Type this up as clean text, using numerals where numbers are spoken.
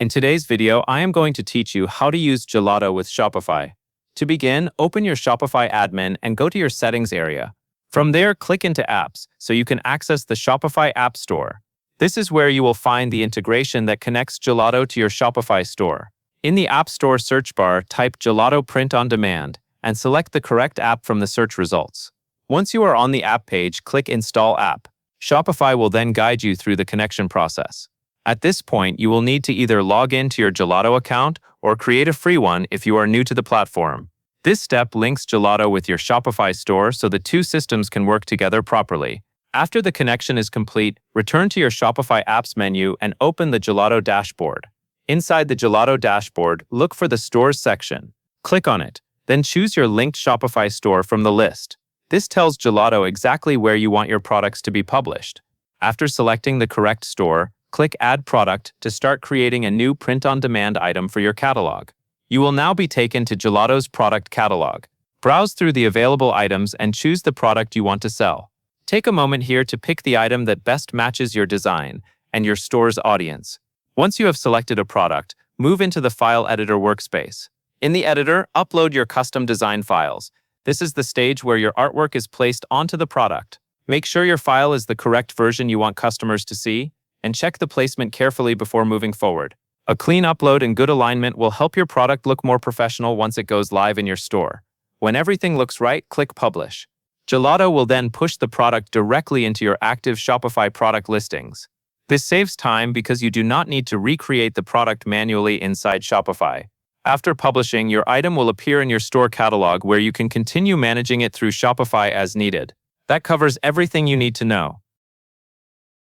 In today's video, I am going to teach you how to use Gelato with Shopify. To begin, open your Shopify admin and go to your settings area. From there, click into apps so you can access the Shopify App Store. This is where you will find the integration that connects Gelato to your Shopify store. In the App Store search bar, type Gelato Print on Demand and select the correct app from the search results. Once you are on the app page, click Install App. Shopify will then guide you through the connection process. At this point, you will need to either log in to your Gelato account or create a free one if you are new to the platform. This step links Gelato with your Shopify store so the two systems can work together properly. After the connection is complete, return to your Shopify apps menu and open the Gelato dashboard. Inside the Gelato dashboard, look for the Stores section. Click on it, then choose your linked Shopify store from the list. This tells Gelato exactly where you want your products to be published. After selecting the correct store, click Add Product to start creating a new print-on-demand item for your catalog. You will now be taken to Gelato's product catalog. Browse through the available items and choose the product you want to sell. Take a moment here to pick the item that best matches your design and your store's audience. Once you have selected a product, move into the File Editor workspace. In the editor, upload your custom design files. This is the stage where your artwork is placed onto the product. Make sure your file is the correct version you want customers to see, and check the placement carefully before moving forward. A clean upload and good alignment will help your product look more professional once it goes live in your store. When everything looks right, click Publish. Gelato will then push the product directly into your active Shopify product listings. This saves time because you do not need to recreate the product manually inside Shopify. After publishing, your item will appear in your store catalog where you can continue managing it through Shopify as needed. That covers everything you need to know.